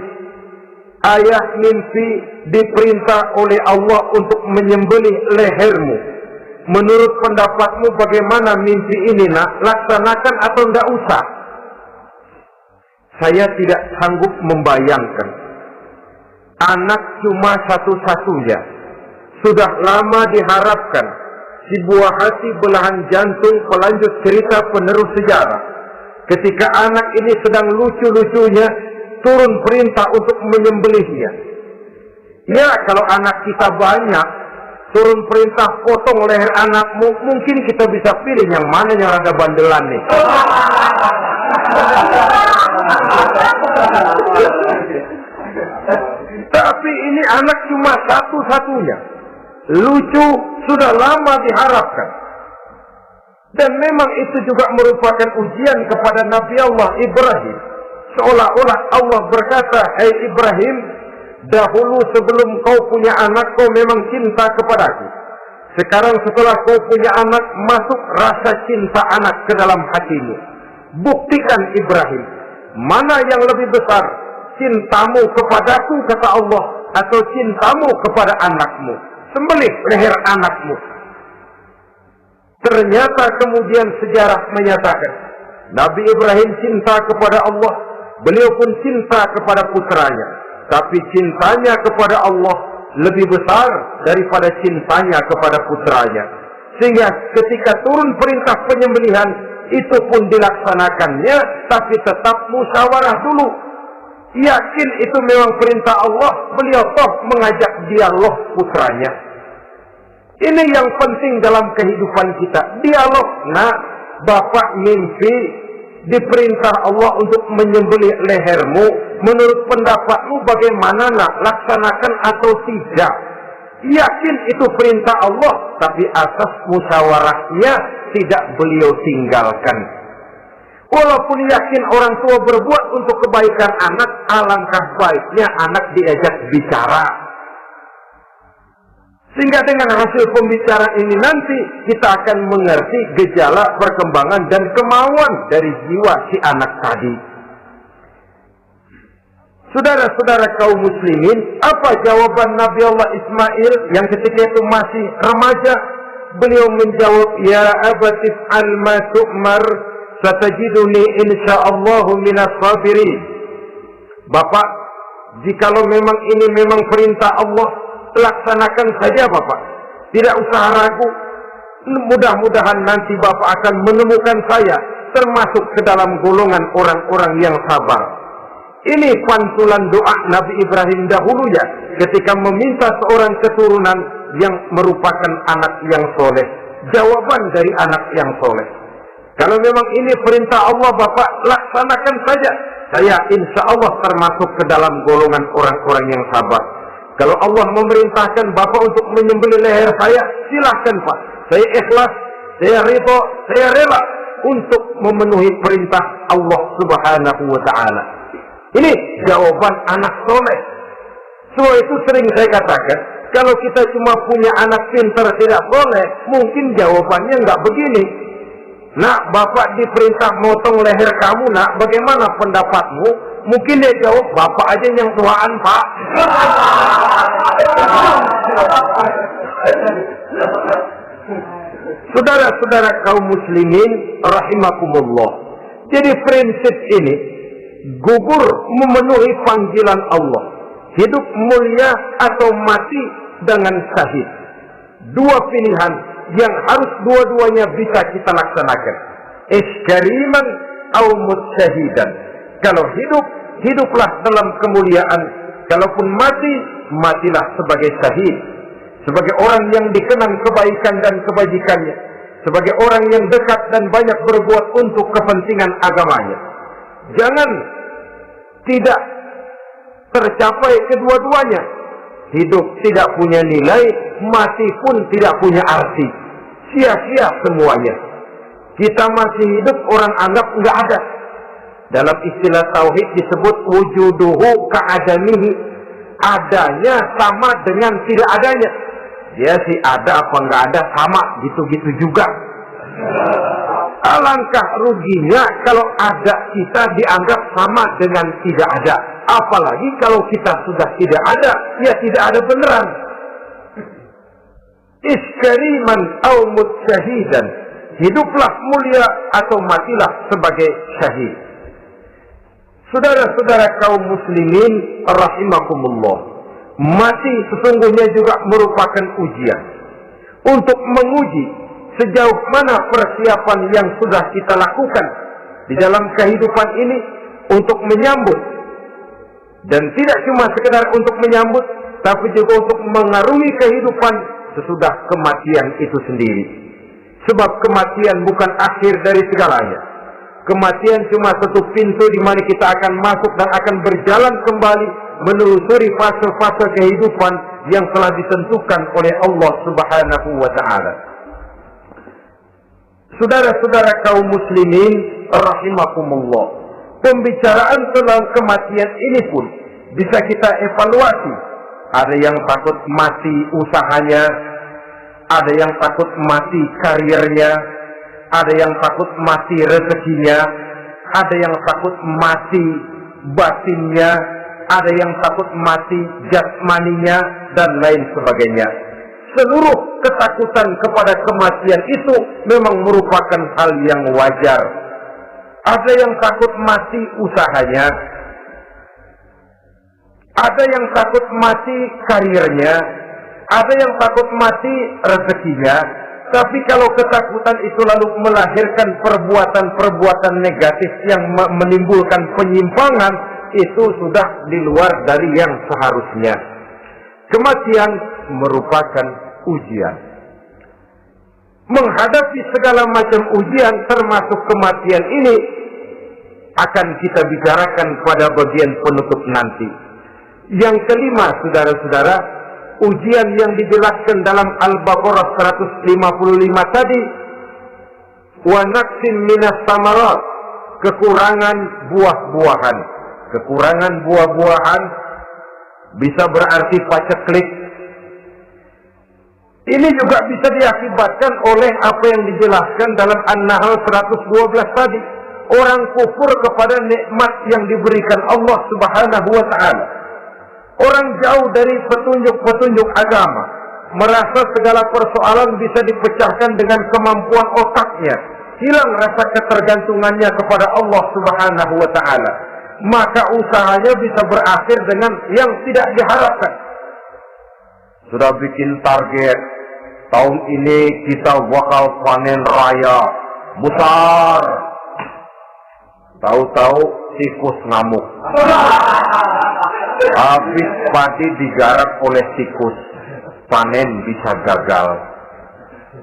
ayah mimpi diperintah oleh Allah untuk menyembelih lehermu. Menurut pendapatmu bagaimana mimpi ini, nak? Laksanakan atau tidak usah? Saya tidak sanggup membayangkan. Anak cuma satu-satunya. Sudah lama diharapkan. Si buah hati belahan jantung pelanjut cerita penerus sejarah. Ketika anak ini sedang lucu-lucunya, turun perintah untuk menyembelihnya. Ya, kalau anak kita banyak, turun perintah potong leher anakmu, mungkin kita bisa pilih yang mana yang ada bandelan nih. Tapi ini anak cuma satu-satunya. Lucu, sudah lama diharapkan. Dan memang itu juga merupakan ujian kepada Nabi Allah Ibrahim. Seolah-olah Allah berkata, "Hai Ibrahim, dahulu sebelum kau punya anak, kau memang cinta kepadaku. Sekarang setelah kau punya anak, masuk rasa cinta anak ke dalam hatimu. Buktikan Ibrahim, mana yang lebih besar, cintamu kepadaku, kata Allah, atau cintamu kepada anakmu. Sembelih leher anakmu." Ternyata kemudian sejarah menyatakan, Nabi Ibrahim cinta kepada Allah, beliau pun cinta kepada putranya. Tapi cintanya kepada Allah lebih besar daripada cintanya kepada putranya. Sehingga ketika turun perintah penyembelihan, itu pun dilaksanakannya, tapi tetap musyawarah dulu. Yakin itu memang perintah Allah, beliau toh mengajak dialog putranya. Ini yang penting dalam kehidupan kita, dialog. Nah, bapak mimpi diperintah Allah untuk menyembelih lehermu. Menurut pendapatmu bagaimana, nak? Laksanakan atau tidak? Yakin itu perintah Allah, tapi asas musyawarahnya tidak beliau tinggalkan. Walaupun yakin orang tua berbuat untuk kebaikan anak, alangkah baiknya anak diajak bicara. Sehingga dengan hasil pembicaraan ini nanti kita akan mengerti gejala perkembangan dan kemauan dari jiwa si anak tadi. Saudara-saudara kaum muslimin, apa jawaban Nabi Allah Ismail yang ketika itu masih remaja? Beliau menjawab, "Ya abatif al-ma tu'mar, satajiduni insyaallahu minas sabirin." Bapak, jikalau memang ini memang perintah Allah, laksanakan saja Bapak. Tidak usah ragu. Mudah-mudahan nanti Bapak akan menemukan saya termasuk ke dalam golongan orang-orang yang sabar. Ini pantulan doa Nabi Ibrahim dahulu ya, ketika meminta seorang keturunan yang merupakan anak yang soleh. Jawaban dari anak yang soleh. Kalau memang ini perintah Allah Bapak, laksanakan saja. Saya insya Allah termasuk ke dalam golongan orang-orang yang sabar. Kalau Allah memerintahkan Bapak untuk menyembelih leher saya, silahkan Pak. Saya ikhlas, saya ridho, saya rela untuk memenuhi perintah Allah Subhanahu wa Ta'ala. Ini jawaban anak soleh. So itu sering saya katakan, kalau kita cuma punya anak pintar tidak soleh, mungkin jawabannya nggak begini. Nak, Bapak diperintah motong leher kamu, nak, bagaimana pendapatmu? Mungkin dia jawab, Bapak aja yang tuaan, Pak. Saudara-saudara kaum muslimin rahimakumullah. Jadi prinsip ini gugur memenuhi panggilan Allah. Hidup mulia atau mati dengan syahid. Dua pilihan yang harus dua-duanya bisa kita laksanakan. Iskariman atau mutsyahidan. Kalau hidup, hiduplah dalam kemuliaan. Kalaupun mati, matilah sebagai syahid. Sebagai orang yang dikenang kebaikan dan kebajikannya. Sebagai orang yang dekat dan banyak berbuat untuk kepentingan agamanya. Jangan tidak tercapai kedua-duanya. hidup tidak punya nilai, mati pun tidak punya arti. Sia-sia semuanya. Kita masih hidup, orang anggap nggak ada. Dalam istilah tauhid disebut wujuduhu ka'adamihi. Adanya sama dengan tidak adanya. Dia sih ada apa nggak ada sama, gitu-gitu juga. Alangkah ruginya kalau ada kita dianggap sama dengan tidak ada. Apalagi kalau kita sudah tidak ada, ya tidak ada beneran. Iskariman au mutsyahidan. Hiduplah mulia atau matilah sebagai syahid. Saudara-saudara kaum muslimin rahimakumullah, mati sesungguhnya juga merupakan ujian untuk menguji sejauh mana persiapan yang sudah kita lakukan di dalam kehidupan ini untuk menyambut, dan tidak cuma sekedar untuk menyambut, tapi juga untuk mengarungi kehidupan sesudah kematian itu sendiri. Sebab kematian bukan akhir dari segalanya. Kematian cuma satu pintu di mana kita akan masuk dan akan berjalan kembali menelusuri fase-fase kehidupan yang telah ditentukan oleh Allah Subhanahu wa taala. Saudara-saudara kaum muslimin rahimakumullah, pembicaraan tentang kematian ini pun bisa kita evaluasi. Ada yang takut mati usahanya, ada yang takut mati karirnya, ada yang takut mati rezekinya, ada yang takut mati batinnya, ada yang takut mati jasmaninya, dan lain sebagainya. Seluruh ketakutan kepada kematian itu memang merupakan hal yang wajar. Ada yang takut mati usahanya, ada yang takut mati karirnya, ada yang takut mati rezekinya. Tapi kalau ketakutan itu lalu melahirkan perbuatan-perbuatan negatif yang menimbulkan penyimpangan, itu sudah di luar dari yang seharusnya. Kematian merupakan ujian. Menghadapi segala macam ujian termasuk kematian ini akan kita bicarakan pada bagian penutup nanti. Yang kelima, saudara-saudara, ujian yang dijelaskan dalam Al-Baqarah 155 tadi, wa naqsin minas samarat, kekurangan buah-buahan. Kekurangan buah-buahan bisa berarti paceklik. Ini juga bisa diakibatkan oleh apa yang dijelaskan dalam An-Nahl 112 tadi. Orang kufur kepada nikmat yang diberikan Allah Subhanahu wa taala. Orang jauh dari petunjuk-petunjuk agama, merasa segala persoalan bisa dipecahkan dengan kemampuan otaknya, hilang rasa ketergantungannya kepada Allah Subhanahu wa taala. Maka usahanya bisa berakhir dengan yang tidak diharapkan. Sudah bikin target, tahun ini kita bakal panen raya besar. Tahu-tahu tikus ngamuk. Habis padi digarap oleh tikus, panen bisa gagal.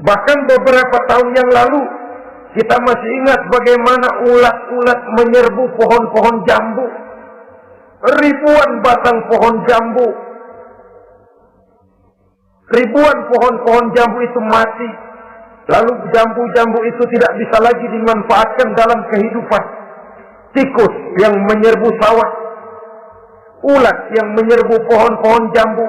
Bahkan beberapa tahun yang lalu, kita masih ingat bagaimana ulat-ulat menyerbu pohon-pohon jambu. Ribuan batang pohon jambu, ribuan pohon-pohon jambu itu mati. Lalu jambu-jambu itu tidak bisa lagi dimanfaatkan dalam kehidupan. Tikus yang menyerbu sawah, ulat yang menyerbu pohon-pohon jambu,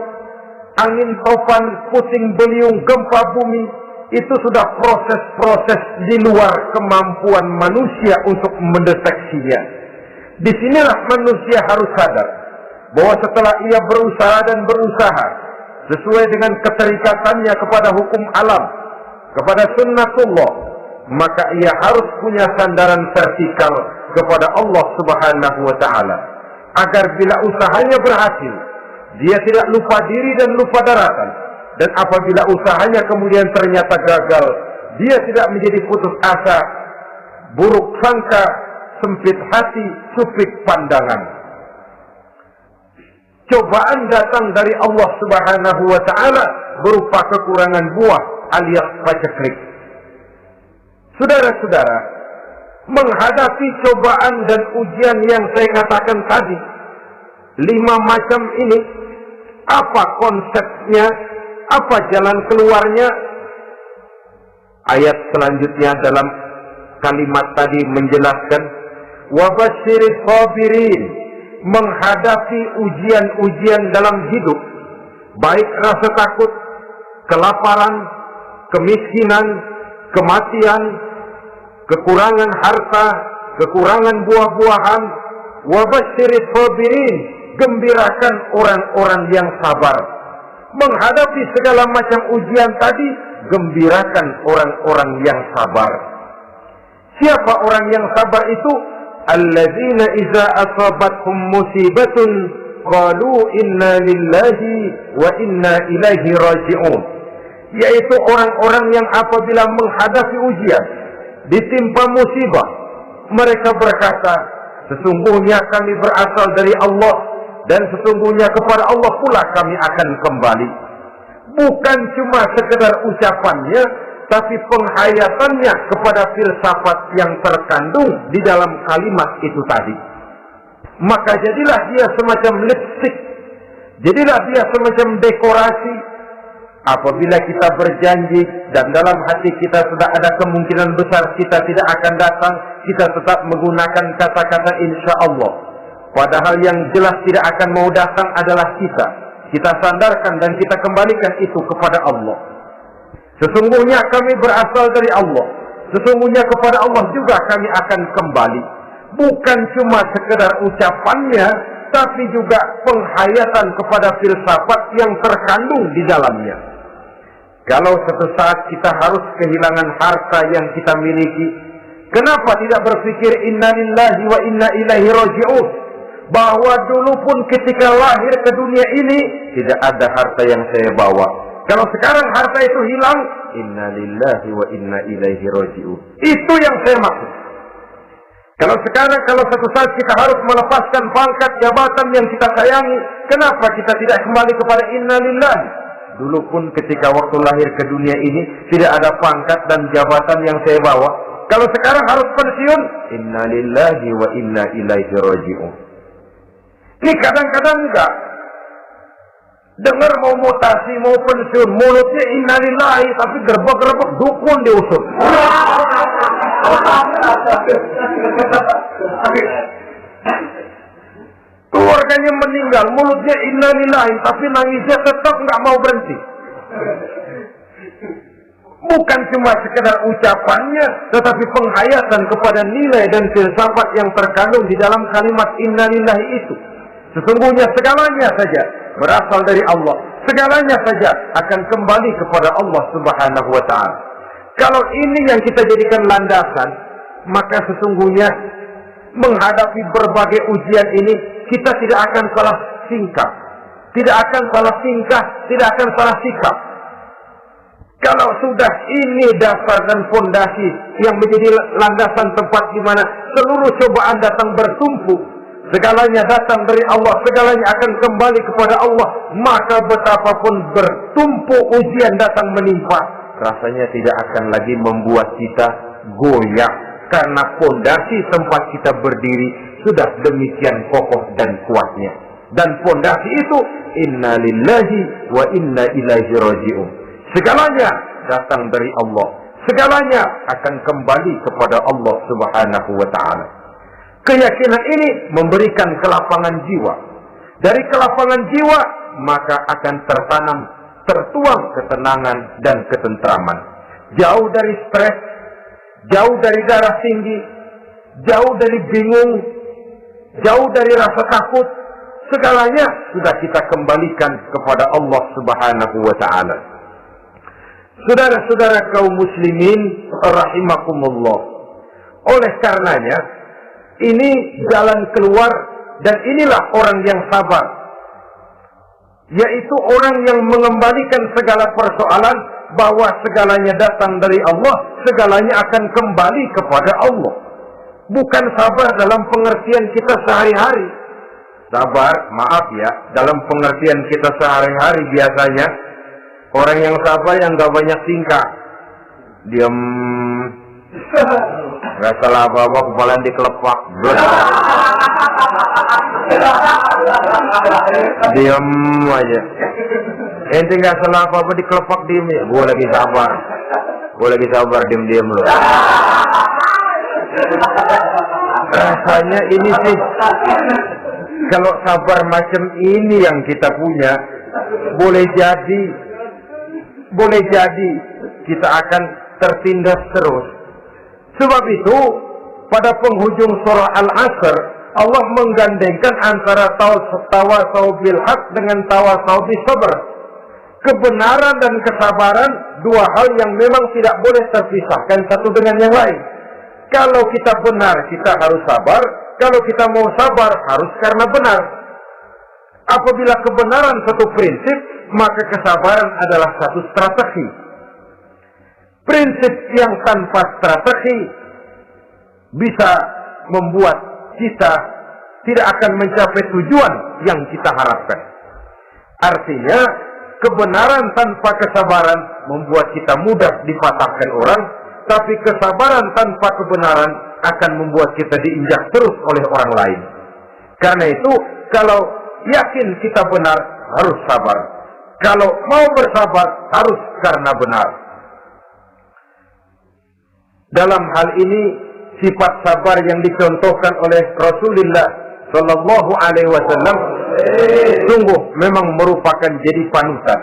angin topan, puting beliung, gempa bumi, itu sudah proses-proses di luar kemampuan manusia untuk mendeteksinya. Disinilah manusia harus sadar bahwa setelah ia berusaha dan berusaha sesuai dengan keterikatannya kepada hukum alam, kepada sunnatullah, maka ia harus punya sandaran vertikal kepada Allah Subhanahu wa taala, agar bila usahanya berhasil, dia tidak lupa diri dan lupa daratan. Dan apabila usahanya kemudian ternyata gagal, dia tidak menjadi putus asa, buruk sangka, sempit hati, sempit pandangan. Cobaan datang dari Allah Subhanahu wa taala berupa kekurangan buah alias paceklik. Saudara-saudara, menghadapi cobaan dan ujian yang saya katakan tadi, 5 macam ini, Apa konsepnya? Apa jalan keluarnya? Ayat selanjutnya dalam kalimat tadi menjelaskan wa basyiris sabirin, menghadapi ujian-ujian dalam hidup, baik rasa takut, kelaparan, kemiskinan, kematian, kekurangan harta, kekurangan buah-buahan. Wa basyiris sabirin, gembirakan orang-orang yang sabar. Menghadapi segala macam ujian tadi, gembirakan orang-orang yang sabar. Siapa orang yang sabar itu? Alladzina iza asabathum musibatun qalu inna lillahi wa inna ilaihi raji'un. Yaitu orang-orang yang apabila menghadapi ujian, ditimpa musibah, mereka berkata, sesungguhnya kami berasal dari Allah dan sesungguhnya kepada Allah pula kami akan kembali. Bukan cuma sekedar ucapannya, tapi penghayatannya kepada filsafat yang terkandung di dalam kalimat itu tadi. Maka jadilah dia semacam lipstick, jadilah dia semacam dekorasi. Apabila kita berjanji dan dalam hati kita sudah ada kemungkinan besar kita tidak akan datang, kita tetap menggunakan kata-kata insya Allah. Padahal yang jelas tidak akan mau datang adalah kita. Kita sandarkan dan kita kembalikan itu kepada Allah. Sesungguhnya kami berasal dari Allah. Sesungguhnya kepada Allah juga kami akan kembali. Bukan cuma sekedar ucapannya, tapi juga penghayatan kepada filsafat yang terkandung di dalamnya. Kalau suatu saat kita harus kehilangan harta yang kita miliki, kenapa tidak berpikir inna lillahi wa inna ilaihi raji'un? Bahwa dulu pun ketika lahir ke dunia ini tidak ada harta yang saya bawa. Kalau sekarang harta itu hilang, inna lillahi wa inna ilaihi raji'un. Itu yang saya maksud. Kalau sekarang, kalau suatu saat kita harus melepaskan pangkat jabatan yang kita sayangi, kenapa kita tidak kembali kepada inna lillahi? Dulu pun ketika waktu lahir ke dunia ini tidak ada pangkat dan jabatan yang saya bawa. Kalau sekarang harus pensiun, inna lillahi wa inna ilaihi raji'un. Ini kadang-kadang enggak dengar mau mutasi, mau pensiun, mulutnya inna lillahi, tapi gerbek-gerbek dukun diusut. Keluarganya meninggal, mulutnya inna lillahi, tapi nangisnya tetap nggak mau berhenti. Bukan cuma sekedar ucapannya, tetapi penghayatan kepada nilai dan filsafat yang terkandung di dalam kalimat inna lillahi itu. Sesungguhnya segalanya saja berasal dari Allah. Segalanya saja akan kembali kepada Allah Subhanahu wa ta'ala. Kalau ini yang kita jadikan landasan, maka sesungguhnya menghadapi berbagai ujian ini, kita tidak akan salah tingkah, tidak akan salah tingkah, tidak akan salah sikap. Kalau sudah ini dasar dan fondasi yang menjadi landasan tempat di mana seluruh cobaan datang bertumpuk, segalanya datang dari Allah, segalanya akan kembali kepada Allah, maka betapapun bertumpuk ujian datang menimpa, rasanya tidak akan lagi membuat kita goyah, karena fondasi tempat kita berdiri sudah demikian kokoh dan kuatnya. Dan fondasi itu inna lillahi wa inna ilaihi raji'un. Segalanya datang dari Allah, segalanya akan kembali kepada Allah Subhanahu wa ta'ala. Keyakinan ini memberikan kelapangan jiwa. Dari kelapangan jiwa maka akan tertuang ketenangan dan ketentraman. Jauh dari stres, jauh dari darah tinggi, jauh dari bingung, jauh dari rasa takut, segalanya sudah kita kembalikan kepada Allah Subhanahu wa ta'ala. Saudara-saudara kaum muslimin rahimakumullah. Oleh karenanya, ini jalan keluar dan inilah orang yang sabar. Yaitu orang yang mengembalikan segala persoalan bahwa segalanya datang dari Allah, segalanya akan kembali kepada Allah. Bukan sabar dalam pengertian kita sehari-hari. Sabar, maaf ya, dalam pengertian kita sehari-hari biasanya orang yang sabar yang gak banyak tingkah, diam, gak salah apa-apa, kepala dikelepak. Diam aja. Ente nggak salah apa-apa dikelepak diem ya. Gua lagi sabar, diem loh. Rasanya ini sih, kalau sabar macam ini yang kita punya, boleh jadi kita akan tertindas terus. Sebab itu pada penghujung surah Al-Asr, Allah menggandengkan antara tawasau bil haq dengan tawasau bis sabr. Kebenaran dan kesabaran, dua hal yang memang tidak boleh terpisahkan satu dengan yang lain. Kalau kita benar, kita harus sabar. Kalau kita mau sabar, harus karena benar. Apabila kebenaran satu prinsip, maka kesabaran adalah satu strategi. Prinsip yang tanpa strategi bisa membuat kita tidak akan mencapai tujuan yang kita harapkan. Artinya, kebenaran tanpa kesabaran membuat kita mudah dipatahkan orang, tapi kesabaran tanpa kebenaran akan membuat kita diinjak terus oleh orang lain. Karena itu, kalau yakin kita benar, harus sabar. Kalau mau bersabar, harus karena benar. Dalam hal ini, sifat sabar yang dicontohkan oleh Rasulullah Sallallahu Alaihi Wasallam sungguh memang merupakan jadi panutan.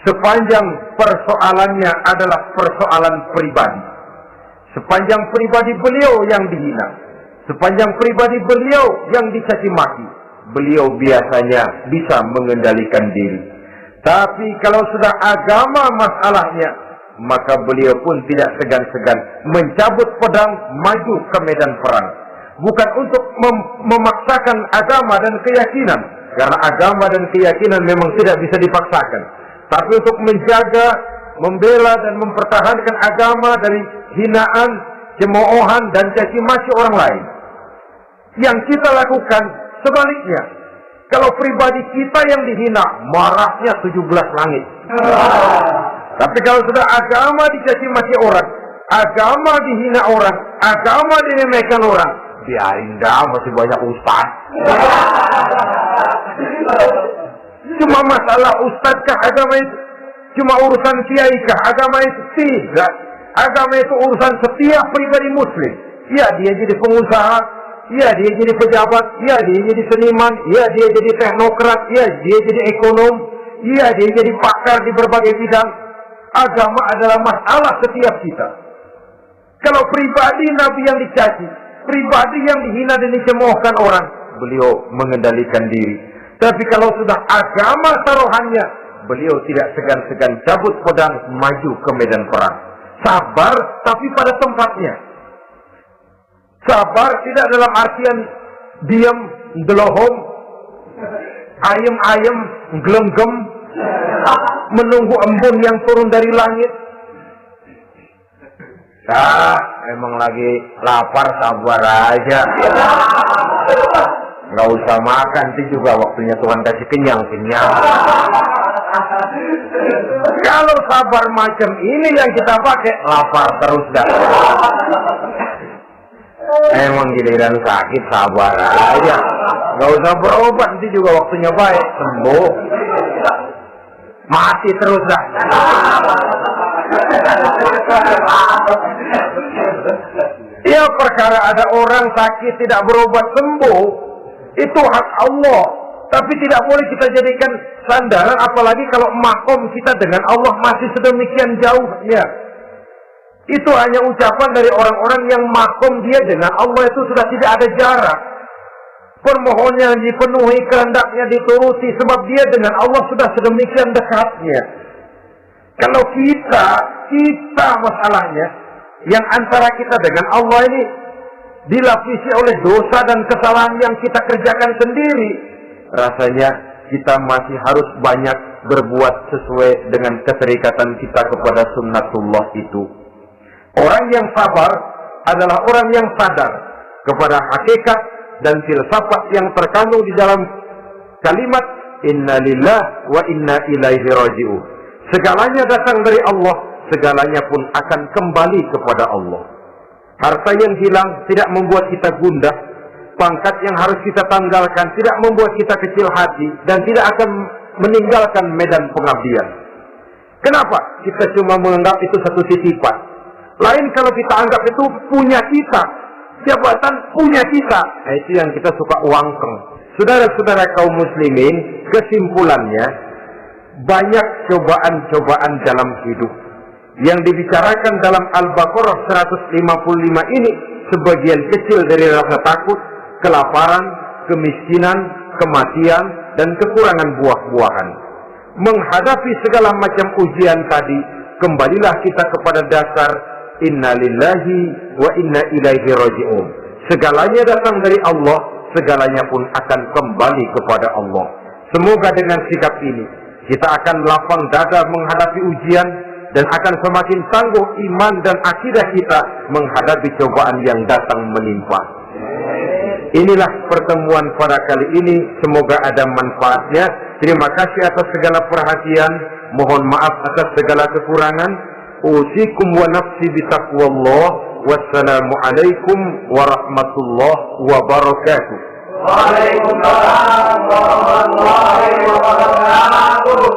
Sepanjang persoalannya adalah persoalan pribadi. Sepanjang pribadi beliau yang dihina, sepanjang pribadi beliau yang dicaci maki, beliau biasanya bisa mengendalikan diri. Tapi kalau sudah agama masalahnya, maka beliau pun tidak segan-segan mencabut pedang maju ke medan perang. Bukan untuk memaksakan agama dan keyakinan, karena agama dan keyakinan memang tidak bisa dipaksakan. Tapi untuk menjaga, membela dan mempertahankan agama dari hinaan, cemoohan dan caci maki orang lain. Yang kita lakukan sebaliknya. Kalau pribadi kita yang dihina, marahnya 17 langit. Tapi kalau sudah agama dicaci maki orang, agama dihina orang, agama diremehkan orang, biarin dah, masih banyak ustaz. Cuma masalah ustazkah agama itu? Cuma urusan kiaikah agama itu? Tidak. Agama itu urusan setiap pribadi muslim. Ya, dia jadi pengusaha, ya dia jadi pejabat, ya dia jadi seniman, ya dia jadi teknokrat, ya dia jadi ekonom, ya dia jadi pakar di berbagai bidang. Agama adalah masalah setiap kita. Kalau pribadi Nabi yang dicaci, pribadi yang dihina dan dicemoohkan orang, beliau mengendalikan diri. Tapi kalau sudah agama taruhannya, beliau tidak segan-segan cabut pedang maju ke medan perang. Sabar tapi pada tempatnya. Sabar tidak dalam artian diam, gelohong, ayem-ayem, gelenggem, menunggu embun yang turun dari langit. Emang lagi lapar, sabar aja. Nggak usah makan, nanti juga waktunya Tuhan kasih kenyang. Kalau sabar macam ini yang kita pakai, lapar terus dah. Emang giliran sakit, sabar aja. Nggak usah berobat, nanti juga waktunya baik, sembuh. Mati terus dah. Ya, perkara ada orang sakit tidak berobat sembuh, itu hak Allah. Tapi tidak boleh kita jadikan sandaran, apalagi kalau makom kita dengan Allah masih sedemikian jauhnya. Itu hanya ucapan dari orang-orang yang makom dia dengan Allah itu sudah tidak ada jarak. Permohonannya dipenuhi, kehendaknya dituruti, sebab dia dengan Allah sudah sedemikian dekatnya. Kalau kita masalahnya, yang antara kita dengan Allah ini dilapisi oleh dosa dan kesalahan yang kita kerjakan sendiri, rasanya kita masih harus banyak berbuat sesuai dengan keterikatan kita kepada sunnatullah itu. Orang yang sabar adalah orang yang sadar kepada hakikat dan filsafat yang terkandung di dalam kalimat inna lillah wa inna ilaihi raji'un. Segalanya datang dari Allah, segalanya pun akan kembali kepada Allah. Harta yang hilang tidak membuat kita gundah, pangkat yang harus kita tanggalkan, tidak membuat kita kecil hati, dan tidak akan meninggalkan medan pengabdian. Kenapa? Kita cuma menganggap itu satu titipan. Lain kalau kita anggap itu punya kita, jabatan punya kita. Nah, itu yang kita suka uangkeng. Saudara-saudara kaum muslimin, kesimpulannya, banyak cobaan-cobaan dalam hidup. Yang dibicarakan dalam Al-Baqarah 155 ini, sebagian kecil dari rasa takut, kelaparan, kemiskinan, kematian, dan kekurangan buah-buahan. Menghadapi segala macam ujian tadi, kembalilah kita kepada dasar inna lillahi wa inna ilaihi raji'un. Segalanya datang dari Allah, segalanya pun akan kembali kepada Allah. Semoga dengan sikap ini kita akan lapang dada menghadapi ujian dan akan semakin tangguh iman dan akidah kita menghadapi cobaan yang datang menimpa. Inilah pertemuan pada kali ini, semoga ada manfaatnya. Terima kasih atas segala perhatian, mohon maaf atas segala kekurangan. Usikum wa nafsi bitaqwallah. Wassalamualaikum warahmatullahi wabarakatuh. Waalaikumsalam warahmatullahi wabarakatuh.